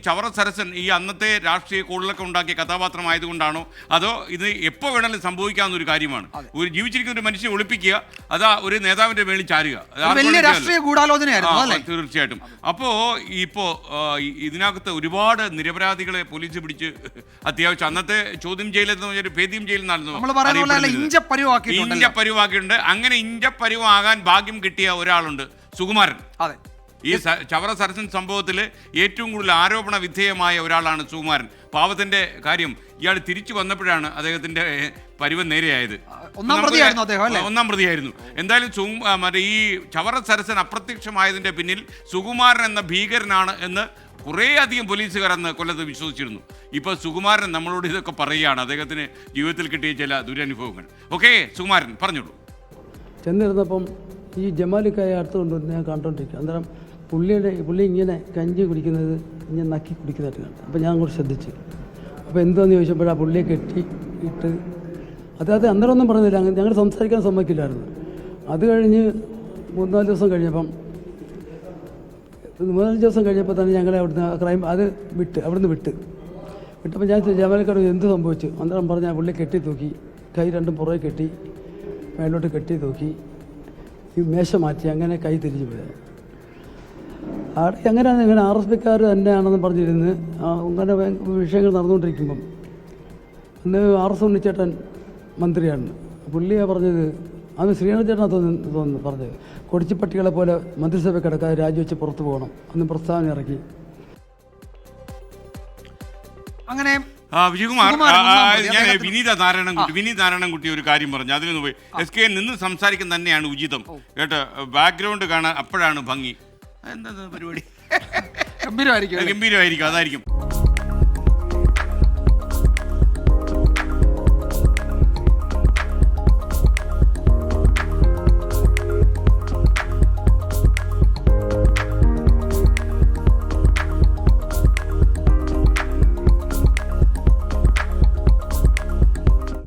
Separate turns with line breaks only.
ചവറ സരസൻ ഈ അന്നത്തെ രാഷ്ട്രീയ കോളിലൊക്കെ ഉണ്ടാക്കിയ കഥാപാത്രമായതുകൊണ്ടാണോ, അതോ ഇത് എപ്പോൾ വേണമെങ്കിലും സംഭവിക്കാവുന്ന ഒരു കാര്യമാണ്? ഒരു ജീവിച്ചിരിക്കുന്ന ഒരു മനുഷ്യനെ ഒളിപ്പിക്കുക, അതാ ഒരു നേതാവിന്റെ മേളിൽ ചാരുക,
വലിയ രാഷ്ട്രീയ ഗൂഢാലോചനയായിരുന്നു.
തീർച്ചയായിട്ടും. അപ്പോൾ ഇപ്പോൾ ഇതിനകത്ത് ഒരുപാട് നിരപരാധികളെ പോലീസ് പിടിച്ച് അത്യാവശ്യം അന്നത്തെ ചോദ്യം ചെയ്യലെന്ന് ഭേദ്യം ജയിൽ ഇഞ്ചപ്പരിവാക്കിയിട്ടുണ്ട്. അങ്ങനെ ഇഞ്ചപ്പരിവാകാൻ ഭാഗ്യം കിട്ടിയ ഒരാളുണ്ട്, സുകുമാരൻ.
അതെ,
ഈ ചവറ സരസൻ സംഭവത്തിൽ ഏറ്റവും കൂടുതൽ ആരോപണ വിധേയമായ ഒരാളാണ് സുകുമാരൻ. പാവത്തിന്റെ കാര്യം, ഇയാൾ തിരിച്ചു വന്നപ്പോഴാണ് അദ്ദേഹത്തിന്റെ പരുവം നേരെയായത്. ഒന്നാം പ്രതിയായിരുന്നു. എന്തായാലും മറ്റേ ഈ ചവറ സരസൻ അപ്രത്യക്ഷമായതിന്റെ പിന്നിൽ സുകുമാരൻ എന്ന ഭീകരനാണ് എന്ന് കുറേ അധികം പോലീസുകാർ അന്ന് കൊല്ലത്ത് വിശ്വസിച്ചിരുന്നു. ഇപ്പോൾ സുകുമാരൻ നമ്മളോട് ഇതൊക്കെ പറയുകയാണ്, അദ്ദേഹത്തിന് ജീവിതത്തിൽ കിട്ടിയ ചില ദുരനുഭവങ്ങൾ. ഓക്കെ, സുകുമാരൻ പറഞ്ഞോളൂ.
ചെന്നിരുന്നപ്പം ഈ ജമാലിക്കായ അടുത്ത് കൊണ്ടുവന്ന് ഞാൻ കണ്ടുകൊണ്ടിരിക്കുക. അന്നേരം പുള്ളി ഇങ്ങനെ കഞ്ചി കുടിക്കുന്നത് ഇങ്ങനെ നക്കി കുടിക്കുന്നതായിട്ട് കണ്ടു. അപ്പോൾ ഞാൻ അങ്ങോട്ട് ശ്രദ്ധിച്ചു. അപ്പോൾ എന്താണെന്ന് ചോദിച്ചപ്പോൾ ആ പുള്ളിയെ കെട്ടി ഇട്ട് അദ്ദേഹത്തെ അന്നേരം ഒന്നും പറഞ്ഞില്ല, അങ്ങനെ ഞങ്ങൾ സംസാരിക്കാൻ സമ്മതിക്കില്ലായിരുന്നു. അത് കഴിഞ്ഞ് 3-4 ദിവസം കഴിഞ്ഞപ്പം തന്നെ ഞങ്ങളെ അവിടുന്ന് അവിടുന്ന് വിട്ടപ്പോൾ ഞാൻ ജമാലിക്കാട് എന്ത് സംഭവിച്ചു? അന്നേരം പറഞ്ഞാൽ പുള്ളി കെട്ടി തൂക്കി, കൈ രണ്ടും പുറകെ കെട്ടി മേലോട്ട് കെട്ടി തൂക്കി, ഈ മേശ മാറ്റി, അങ്ങനെ കൈ തിരിച്ചു പോയത്. അവിടെ എങ്ങനെയാണ് ഇങ്ങനെ RSPക്കാർ തന്നെയാണെന്ന് പറഞ്ഞിരുന്ന് അങ്ങനെ വിഷയങ്ങൾ നടന്നുകൊണ്ടിരിക്കുമ്പം അന്ന് RS ഉണ്ണിച്ചേട്ടൻ മന്ത്രിയാണ്. പുള്ളിയാണ് പറഞ്ഞത്, അത് ശ്രീനാഥ് ചേട്ടനാണ് തോന്നുന്നു പറഞ്ഞത്, കൊടിച്ചിപ്പട്ടികളെ പോലെ മന്ത്രിസഭ കിടക്കാതെ രാജിവെച്ച് പുറത്തു പോകണം അന്ന് പ്രസ്താവന ഇറക്കി.
അങ്ങനെ വിജയകുമാർ, ഞാൻ വിനീത നാരായണൻകുട്ടി ഒരു കാര്യം പറഞ്ഞു, അതിന് പോയി SK നിന്ന് സംസാരിക്കാൻ തന്നെയാണ് ഉചിതം കേട്ടോ. ബാക്ക്ഗ്രൗണ്ട് കാണാൻ അപ്പോഴാണ് ഭംഗി. എന്താ പരിപാടി?
ഗംഭീരമായിരിക്കും,
അതായിരിക്കും.